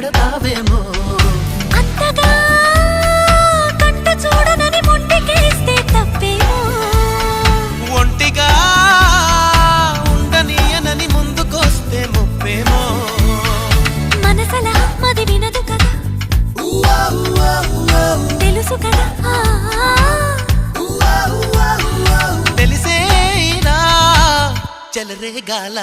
పెడతావేమో అంతగా కంట చూడనని మొండికేస్తే తప్పేమో ఒంటిగా ఉండనీయనని ముందుకొస్తే ముప్పేమో మనసలా మది వినదు కదా తెలుసు కదా తెలిసేనా చెలరేగాల